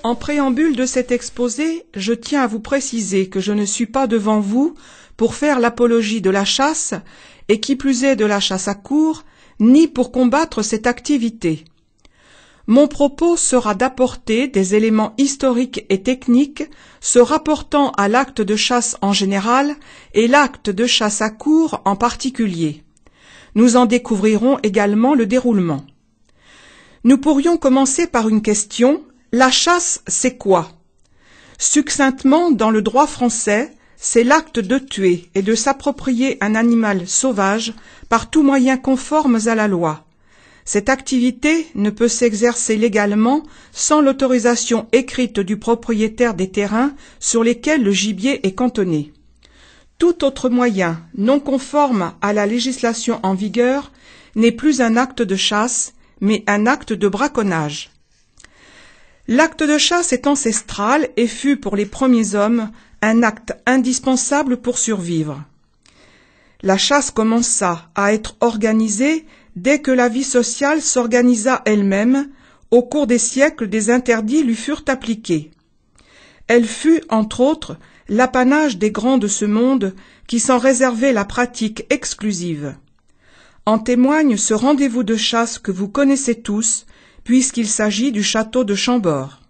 En préambule de cet exposé, je tiens à vous préciser que je ne suis pas devant vous pour faire l'apologie de la chasse, et qui plus est de la chasse à courre, ni pour combattre cette activité. Mon propos sera d'apporter des éléments historiques et techniques se rapportant à l'acte de chasse en général et l'acte de chasse à courre en particulier. Nous en découvrirons également le déroulement. Nous pourrions commencer par une question. La chasse, c'est quoi? Succinctement, dans le droit français, c'est l'acte de tuer et de s'approprier un animal sauvage par tous moyens conformes à la loi. Cette activité ne peut s'exercer légalement sans l'autorisation écrite du propriétaire des terrains sur lesquels le gibier est cantonné. Tout autre moyen non conforme à la législation en vigueur n'est plus un acte de chasse, mais un acte de braconnage. L'acte de chasse est ancestral et fut pour les premiers hommes un acte indispensable pour survivre. La chasse commença à être organisée dès que la vie sociale s'organisa elle-même. Au cours des siècles, des interdits lui furent appliqués. Elle fut, entre autres, l'apanage des grands de ce monde qui s'en réservaient la pratique exclusive. En témoigne ce rendez-vous de chasse que vous connaissez tous, puisqu'il s'agit du château de Chambord.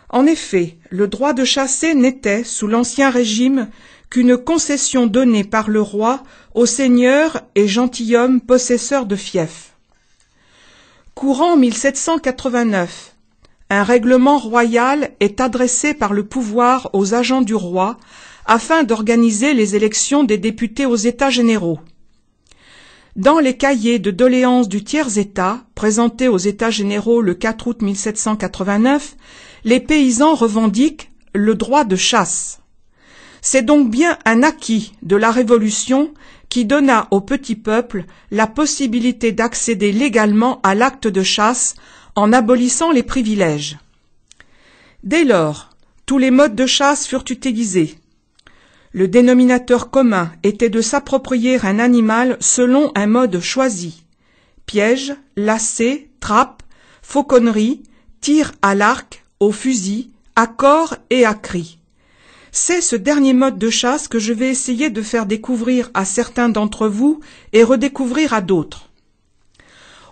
En effet, le droit de chasser n'était, sous l'Ancien Régime, qu'une concession donnée par le roi aux seigneurs et gentilshommes possesseurs de fiefs. Courant 1789, un règlement royal est adressé par le pouvoir aux agents du roi afin d'organiser les élections des députés aux États généraux. Dans les cahiers de doléances du tiers-État, présentés aux États généraux le 4 août 1789, les paysans revendiquent le droit de chasse. C'est donc bien un acquis de la Révolution qui donna au petit peuple la possibilité d'accéder légalement à l'acte de chasse en abolissant les privilèges. Dès lors, tous les modes de chasse furent utilisés. Le dénominateur commun était de s'approprier un animal selon un mode choisi. Piège, lacet, trappe, fauconnerie, tir à l'arc, au fusil, à cor et à cri. C'est ce dernier mode de chasse que je vais essayer de faire découvrir à certains d'entre vous et redécouvrir à d'autres.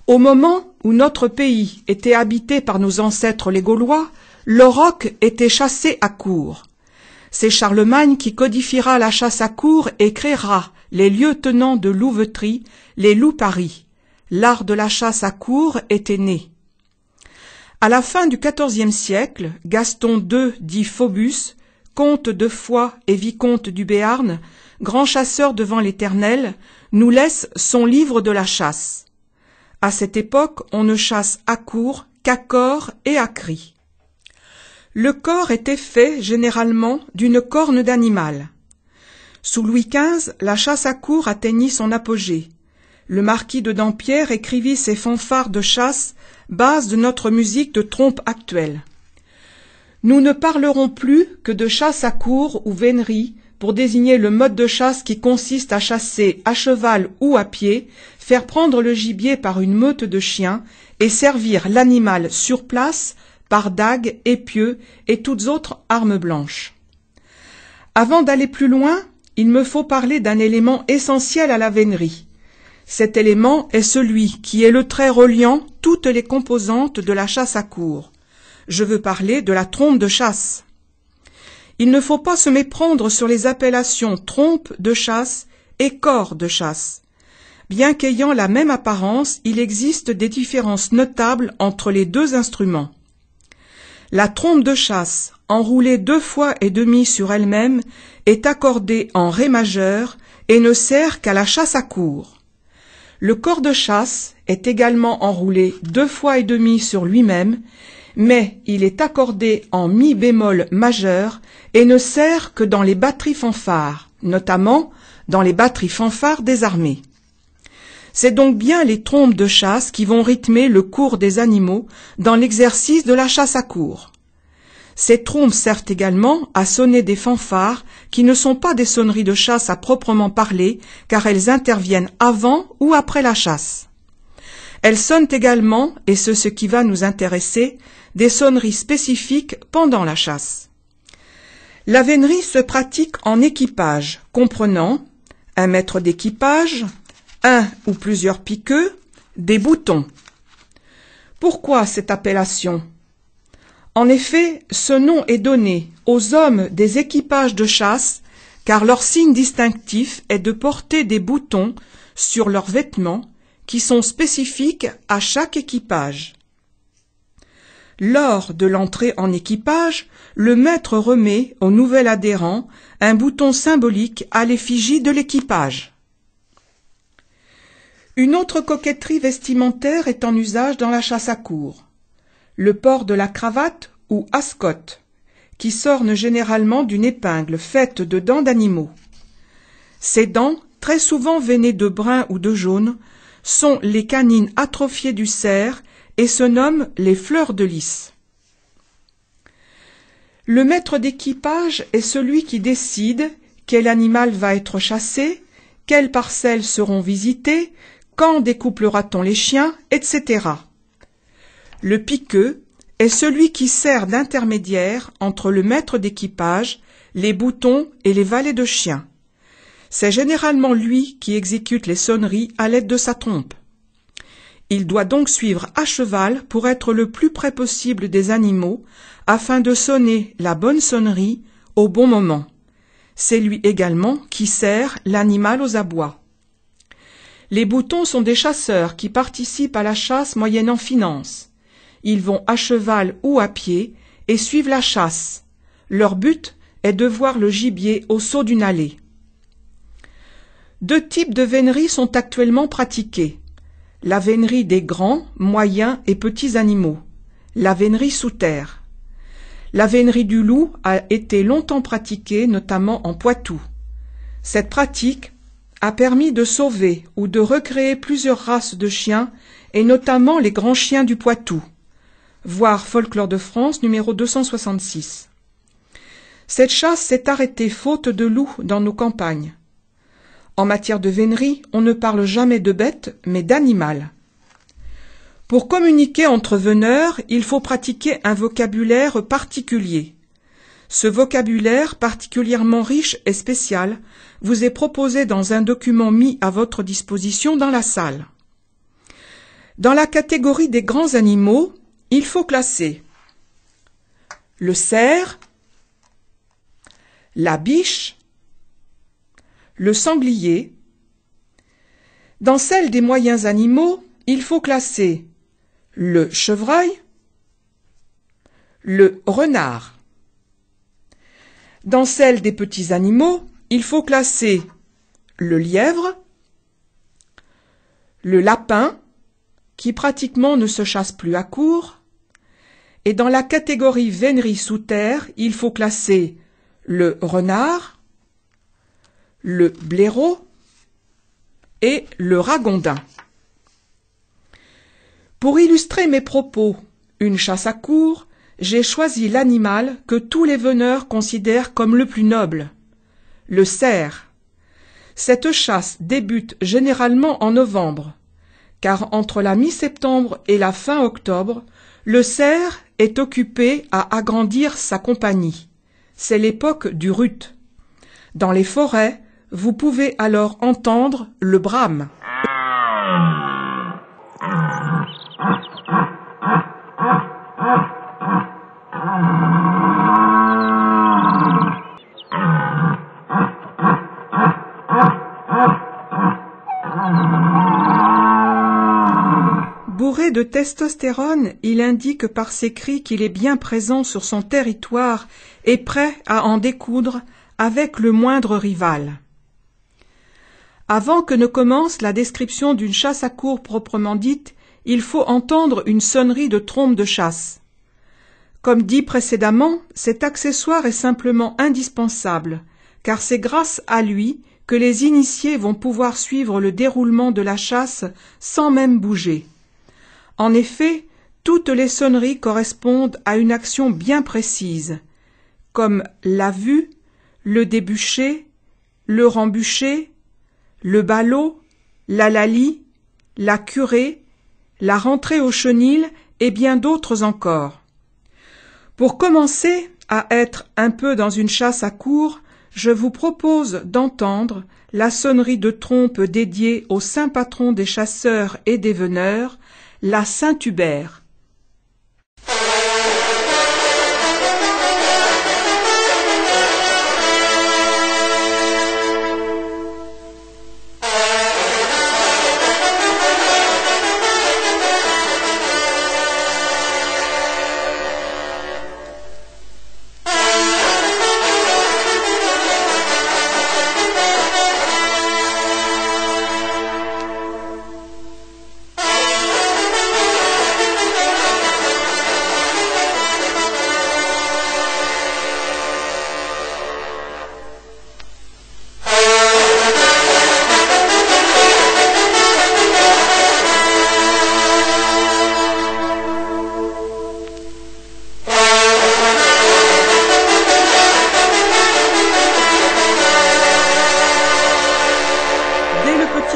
Au moment où notre pays était habité par nos ancêtres les Gaulois, l'auroch était chassé à courre. C'est Charlemagne qui codifiera la chasse à courre et créera les lieutenants de louveterie, les loups-paris. L'art de la chasse à courre était né. À la fin du XIVe siècle, Gaston II dit Phobus, comte de Foix et vicomte du Béarn, grand chasseur devant l'Éternel, nous laisse son livre de la chasse. À cette époque, on ne chasse à courre qu'à cor et à cri. Le cor était fait, généralement, d'une corne d'animal. Sous Louis XV, la chasse à courre atteignit son apogée. Le marquis de Dampierre écrivit ses fanfares de chasse, base de notre musique de trompe actuelle. Nous ne parlerons plus que de chasse à courre ou vénerie pour désigner le mode de chasse qui consiste à chasser à cheval ou à pied, faire prendre le gibier par une meute de chiens et servir l'animal sur place par dagues, épieux et toutes autres armes blanches. Avant d'aller plus loin, il me faut parler d'un élément essentiel à la vénerie. Cet élément est celui qui est le trait reliant toutes les composantes de la chasse à courre. Je veux parler de la trompe de chasse. Il ne faut pas se méprendre sur les appellations trompe de chasse et cor de chasse. Bien qu'ayant la même apparence, il existe des différences notables entre les deux instruments. La trompe de chasse, enroulée 2 fois et demi sur elle-même, est accordée en ré majeur et ne sert qu'à la chasse à courre. Le cor de chasse est également enroulé 2 fois et demi sur lui-même, mais il est accordé en mi bémol majeur et ne sert que dans les batteries fanfares, notamment dans les batteries fanfares des armées. C'est donc bien les trompes de chasse qui vont rythmer le cours des animaux dans l'exercice de la chasse à courre. Ces trompes servent également à sonner des fanfares qui ne sont pas des sonneries de chasse à proprement parler, car elles interviennent avant ou après la chasse. Elles sonnent également, et c'est ce qui va nous intéresser, des sonneries spécifiques pendant la chasse. La vénerie se pratique en équipage, comprenant un maître d'équipage, un ou plusieurs piqueux, des boutons. Pourquoi cette appellation? En effet, ce nom est donné aux hommes des équipages de chasse car leur signe distinctif est de porter des boutons sur leurs vêtements qui sont spécifiques à chaque équipage. Lors de l'entrée en équipage, le maître remet au nouvel adhérent un bouton symbolique à l'effigie de l'équipage. Une autre coquetterie vestimentaire est en usage dans la chasse à courre. Le port de la cravate ou ascotte, qui s'orne généralement d'une épingle faite de dents d'animaux. Ces dents, très souvent veinées de brun ou de jaune, sont les canines atrophiées du cerf et se nomment les fleurs de lys. Le maître d'équipage est celui qui décide quel animal va être chassé, quelles parcelles seront visitées, quand découplera-t-on les chiens, etc. Le piqueux est celui qui sert d'intermédiaire entre le maître d'équipage, les boutons et les valets de chiens. C'est généralement lui qui exécute les sonneries à l'aide de sa trompe. Il doit donc suivre à cheval pour être le plus près possible des animaux afin de sonner la bonne sonnerie au bon moment. C'est lui également qui sert l'animal aux abois. Les boutons sont des chasseurs qui participent à la chasse moyennant finance. Ils vont à cheval ou à pied et suivent la chasse. Leur but est de voir le gibier au saut d'une allée. Deux types de véneries sont actuellement pratiquées. La vénerie des grands, moyens et petits animaux. La vénerie sous terre. La vénerie du loup a été longtemps pratiquée, notamment en Poitou. Cette pratique a permis de sauver ou de recréer plusieurs races de chiens, et notamment les grands chiens du Poitou. Voir Folklore de France, numéro 266. Cette chasse s'est arrêtée faute de loups dans nos campagnes. En matière de vénerie, on ne parle jamais de bête, mais d'animal. Pour communiquer entre veneurs, il faut pratiquer un vocabulaire particulier. Ce vocabulaire, particulièrement riche et spécial, vous est proposé dans un document mis à votre disposition dans la salle. Dans la catégorie des grands animaux, il faut classer le cerf, la biche, le sanglier. Dans celle des moyens animaux, il faut classer le chevreuil, le renard. Dans celle des petits animaux, il faut classer le lièvre, le lapin, qui pratiquement ne se chasse plus à court, et dans la catégorie vénerie sous terre, il faut classer le renard, le blaireau et le ragondin. Pour illustrer mes propos, une chasse à courre, j'ai choisi l'animal que tous les veneurs considèrent comme le plus noble, le cerf. Cette chasse débute généralement en novembre, car entre la mi-septembre et la fin octobre, le cerf est occupé à agrandir sa compagnie. C'est l'époque du rut. Dans les forêts, vous pouvez alors entendre le brame. Bourré de testostérone, il indique par ses cris qu'il est bien présent sur son territoire et prêt à en découdre avec le moindre rival. Avant que ne commence la description d'une chasse à courre proprement dite, il faut entendre une sonnerie de trompe de chasse. Comme dit précédemment, cet accessoire est simplement indispensable, car c'est grâce à lui que les initiés vont pouvoir suivre le déroulement de la chasse sans même bouger. En effet, toutes les sonneries correspondent à une action bien précise, comme la vue, le débûcher, le rembûcher, le ballot, la lalie, la curée, la rentrée au chenil et bien d'autres encore. Pour commencer à être un peu dans une chasse à courre, je vous propose d'entendre la sonnerie de trompe dédiée au saint patron des chasseurs et des veneurs, la Saint-Hubert.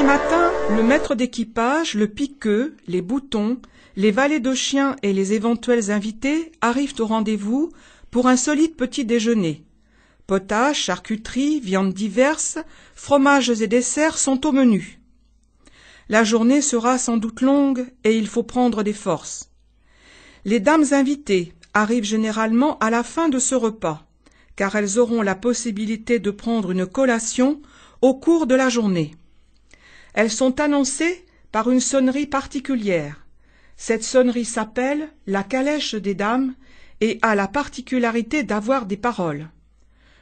Matin, le maître d'équipage, le piqueux, les boutons, les valets de chiens et les éventuels invités arrivent au rendez-vous pour un solide petit déjeuner. Potage, charcuterie, viandes diverses, fromages et desserts sont au menu. La journée sera sans doute longue et il faut prendre des forces. Les dames invitées arrivent généralement à la fin de ce repas, car elles auront la possibilité de prendre une collation au cours de la journée. Elles sont annoncées par une sonnerie particulière. Cette sonnerie s'appelle la calèche des dames et a la particularité d'avoir des paroles.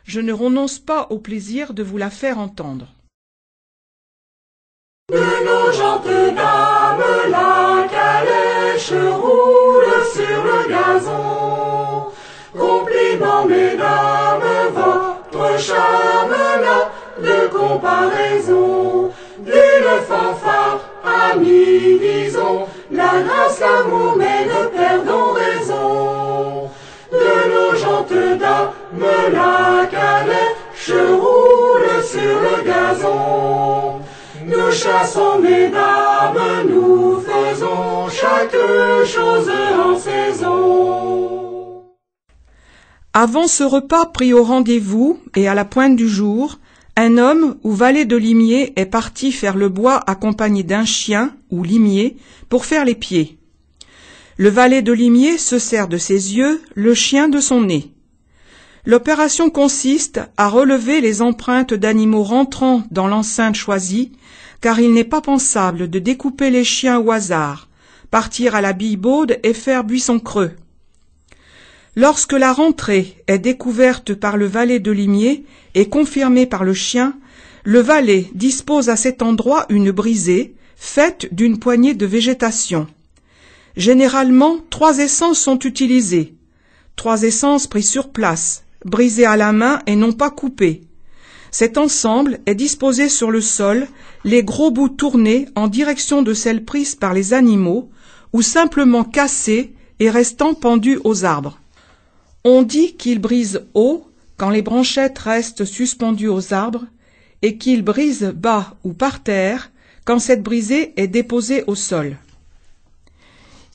Je ne renonce pas au plaisir de vous la faire entendre. De nos gentes dames, la calèche roule sur le gazon. Compliment, mesdames, votre charme n'a de comparaison. D'une fanfare amie, disons, la grâce, l'amour, mais ne perdons raison. De nos gentes dames, la calèche roule sur le gazon. Nous chassons, mesdames, nous faisons chaque chose en saison. Avant ce repas pris au rendez-vous et à la pointe du jour, un homme ou valet de limier est parti faire le bois accompagné d'un chien ou limier pour faire les pieds. Le valet de limier se sert de ses yeux, le chien de son nez. L'opération consiste à relever les empreintes d'animaux rentrant dans l'enceinte choisie, car il n'est pas pensable de découper les chiens au hasard, partir à la bille-baude et faire buisson creux. Lorsque la rentrée est découverte par le valet de limier et confirmée par le chien, le valet dispose à cet endroit une brisée faite d'une poignée de végétation. Généralement, 3 essences sont utilisées. 3 essences prises sur place, brisées à la main et non pas coupées. Cet ensemble est disposé sur le sol, les gros bouts tournés en direction de celles prises par les animaux ou simplement cassés et restant pendus aux arbres. On dit qu'il brise haut quand les branchettes restent suspendues aux arbres et qu'il brise bas ou par terre quand cette brisée est déposée au sol.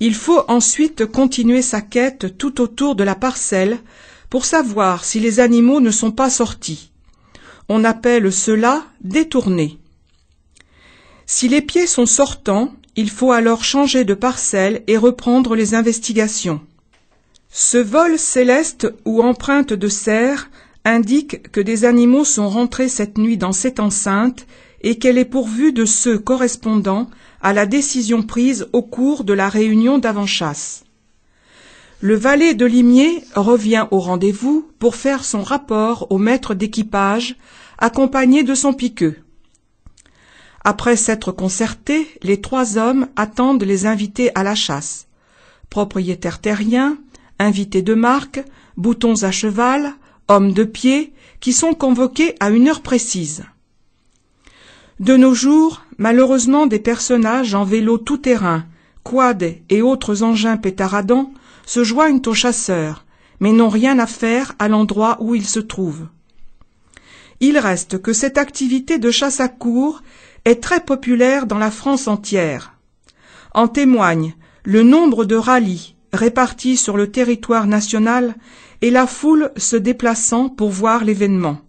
Il faut ensuite continuer sa quête tout autour de la parcelle pour savoir si les animaux ne sont pas sortis. On appelle cela détourner. Si les pieds sont sortants, il faut alors changer de parcelle et reprendre les investigations. Ce vol céleste ou empreinte de cerf indique que des animaux sont rentrés cette nuit dans cette enceinte et qu'elle est pourvue de ceux correspondant à la décision prise au cours de la réunion d'avant-chasse. Le valet de limier revient au rendez-vous pour faire son rapport au maître d'équipage, accompagné de son piqueux. Après s'être concertés, les 3 hommes attendent les invités à la chasse. Propriétaires terriens, invités de marque, boutons à cheval, hommes de pied, qui sont convoqués à une heure précise. De nos jours, malheureusement, des personnages en vélo tout-terrain, quad et autres engins pétaradants se joignent aux chasseurs, mais n'ont rien à faire à l'endroit où ils se trouvent. Il reste que cette activité de chasse à courre est très populaire dans la France entière. En témoigne le nombre de rallyes, répartis sur le territoire national et la foule se déplaçant pour voir l'événement.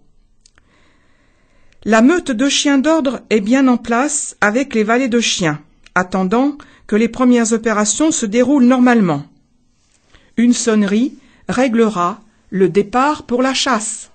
La meute de chiens d'ordre est bien en place avec les valets de chiens, attendant que les premières opérations se déroulent normalement. Une sonnerie réglera le départ pour la chasse.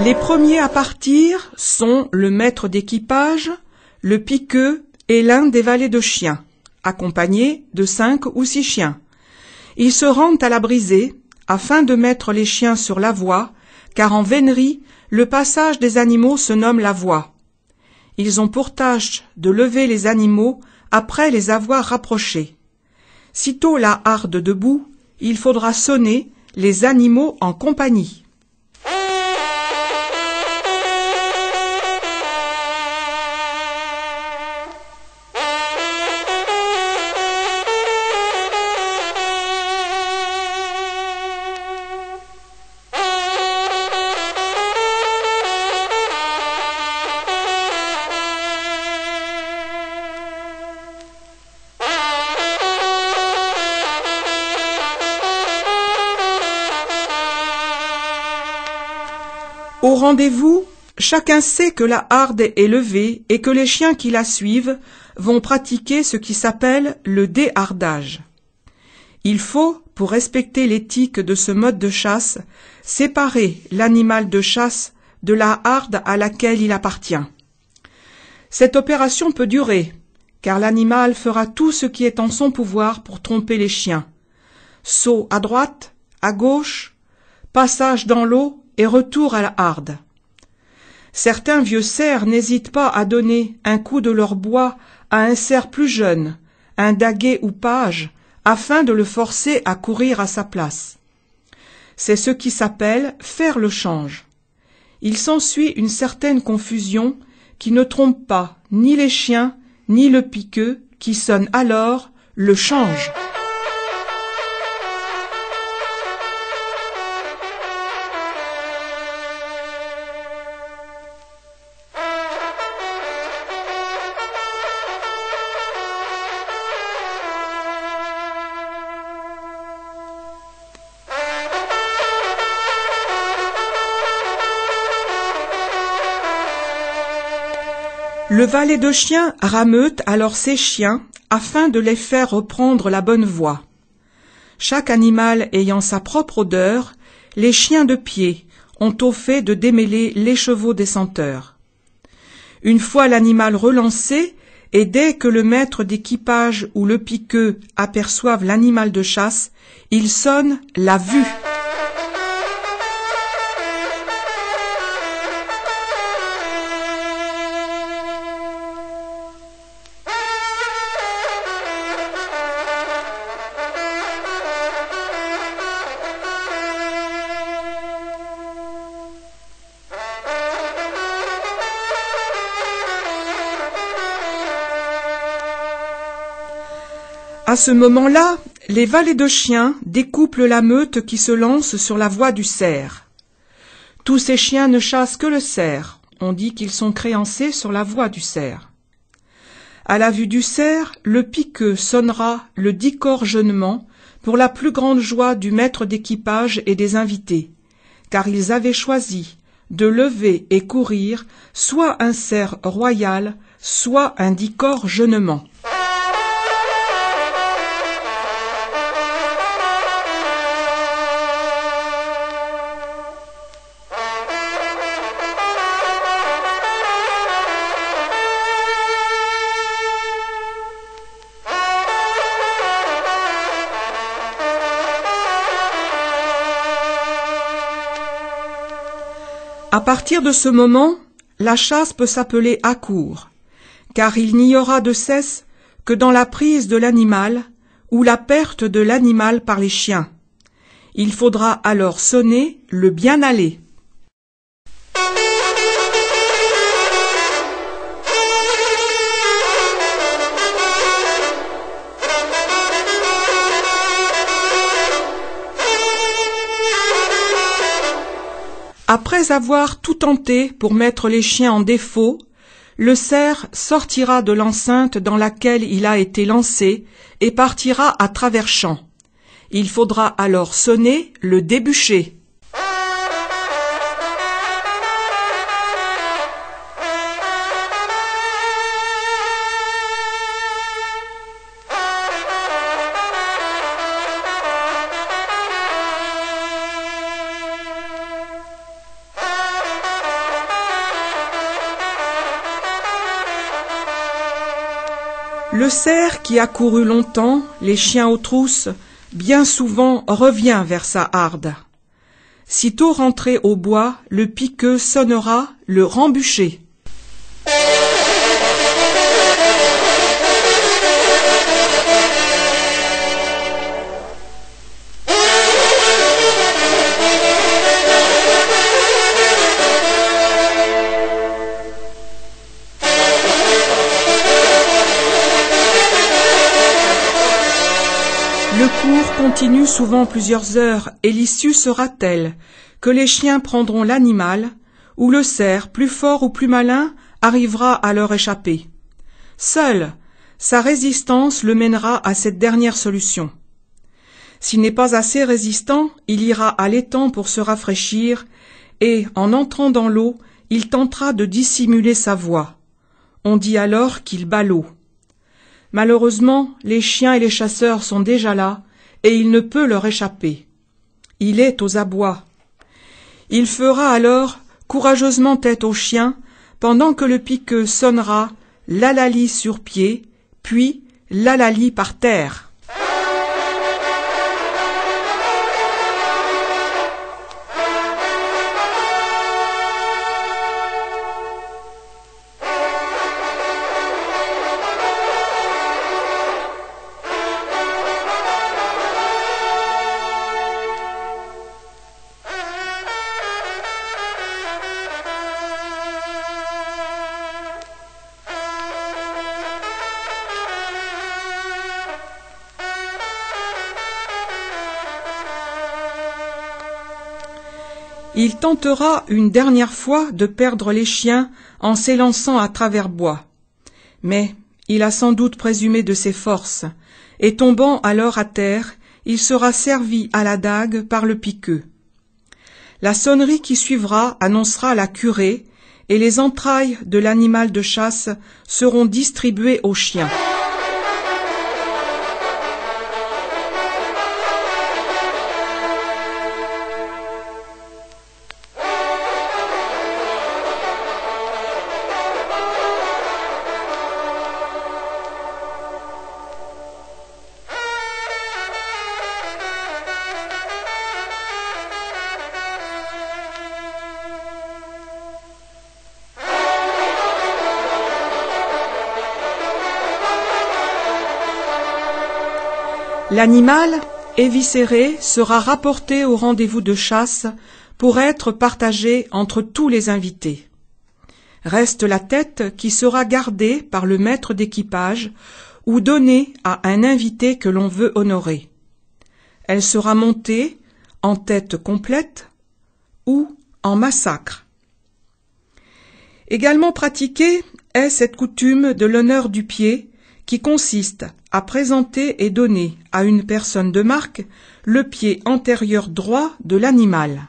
Les premiers à partir sont le maître d'équipage, le piqueux et l'un des valets de chiens, accompagnés de 5 ou 6 chiens. Ils se rendent à la brisée afin de mettre les chiens sur la voie, car en vénerie, le passage des animaux se nomme la voie. Ils ont pour tâche de lever les animaux après les avoir rapprochés. Sitôt la harde debout, il faudra sonner les animaux en compagnie. Au rendez-vous, chacun sait que la harde est levée et que les chiens qui la suivent vont pratiquer ce qui s'appelle le déhardage. Il faut, pour respecter l'éthique de ce mode de chasse, séparer l'animal de chasse de la harde à laquelle il appartient. Cette opération peut durer, car l'animal fera tout ce qui est en son pouvoir pour tromper les chiens. Saut à droite, à gauche, passage dans l'eau et retour à la harde. Certains vieux cerfs n'hésitent pas à donner un coup de leur bois à un cerf plus jeune, un daguet ou page, afin de le forcer à courir à sa place. C'est ce qui s'appelle faire le change. Il s'ensuit une certaine confusion qui ne trompe pas ni les chiens ni le piqueux qui sonne alors le change. Le valet de chiens rameute alors ses chiens afin de les faire reprendre la bonne voie. Chaque animal ayant sa propre odeur, les chiens de pied ont au fait de démêler les chevaux des senteurs. Une fois l'animal relancé, et dès que le maître d'équipage ou le piqueux aperçoivent l'animal de chasse, il sonne la vue. À ce moment-là, les valets de chiens découplent la meute qui se lance sur la voie du cerf. Tous ces chiens ne chassent que le cerf. On dit qu'ils sont créancés sur la voie du cerf. À la vue du cerf, le piqueux sonnera le disgorgement pour la plus grande joie du maître d'équipage et des invités, car ils avaient choisi de lever et courir soit un cerf royal, soit un disgorgement. À partir de ce moment, la chasse peut s'appeler à court, car il n'y aura de cesse que dans la prise de l'animal ou la perte de l'animal par les chiens. Il faudra alors sonner le bien aller. Après avoir tout tenté pour mettre les chiens en défaut, le cerf sortira de l'enceinte dans laquelle il a été lancé et partira à travers champs. Il faudra alors sonner le débûcher. Le cerf qui a couru longtemps, les chiens aux trousses, bien souvent revient vers sa harde. Sitôt rentré au bois, le piqueux sonnera le rembucher. Le cours continue souvent plusieurs heures et l'issue sera telle que les chiens prendront l'animal ou le cerf, plus fort ou plus malin, arrivera à leur échapper. Seule sa résistance le mènera à cette dernière solution. S'il n'est pas assez résistant, il ira à l'étang pour se rafraîchir et, en entrant dans l'eau, il tentera de dissimuler sa voix. On dit alors qu'il bat l'eau. Malheureusement, les chiens et les chasseurs sont déjà là, et il ne peut leur échapper. Il est aux abois. Il fera alors courageusement tête aux chiens, pendant que le piqueux sonnera l'alali sur pied, puis l'alali par terre. Il tentera une dernière fois de perdre les chiens en s'élançant à travers bois. Mais il a sans doute présumé de ses forces, et tombant alors à terre, il sera servi à la dague par le piqueux. La sonnerie qui suivra annoncera la curée, et les entrailles de l'animal de chasse seront distribuées aux chiens. L'animal, éviscéré, sera rapporté au rendez-vous de chasse pour être partagé entre tous les invités. Reste la tête qui sera gardée par le maître d'équipage ou donnée à un invité que l'on veut honorer. Elle sera montée en tête complète ou en massacre. Également pratiquée est cette coutume de l'honneur du pied qui consiste à présenter et donner à une personne de marque le pied antérieur droit de l'animal.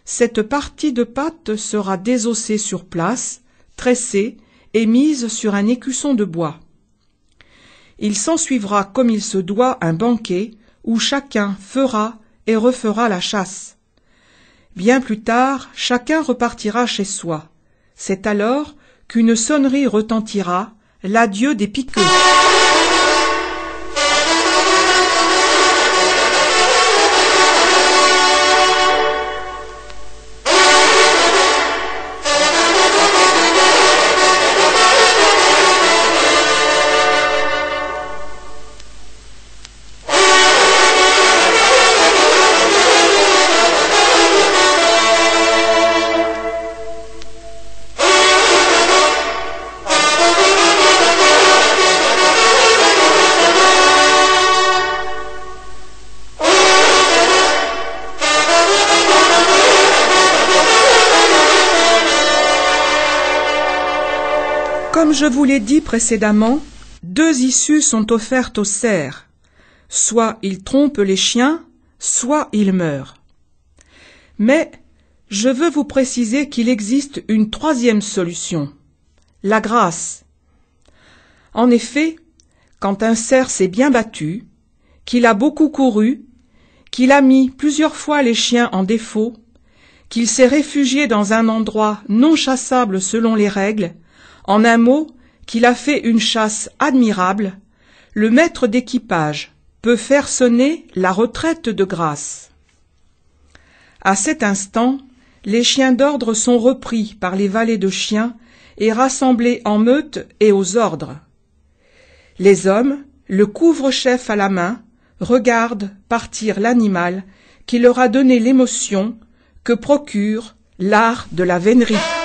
Cette partie de patte sera désossée sur place, tressée et mise sur un écusson de bois. Il s'ensuivra comme il se doit un banquet où chacun fera et refera la chasse. Bien plus tard, chacun repartira chez soi. C'est alors qu'une sonnerie retentira, l'adieu des piqueux. Comme je vous l'ai dit précédemment, deux issues sont offertes aux cerfs. Soit il trompe les chiens, soit il meurt. Mais je veux vous préciser qu'il existe une troisième solution, la grâce. En effet, quand un cerf s'est bien battu, qu'il a beaucoup couru, qu'il a mis plusieurs fois les chiens en défaut, qu'il s'est réfugié dans un endroit non chassable selon les règles, en un mot, qu'il a fait une chasse admirable, le maître d'équipage peut faire sonner la retraite de grâce. À cet instant, les chiens d'ordre sont repris par les valets de chiens et rassemblés en meute et aux ordres. Les hommes, le couvre-chef à la main, regardent partir l'animal qui leur a donné l'émotion que procure l'art de la vénerie.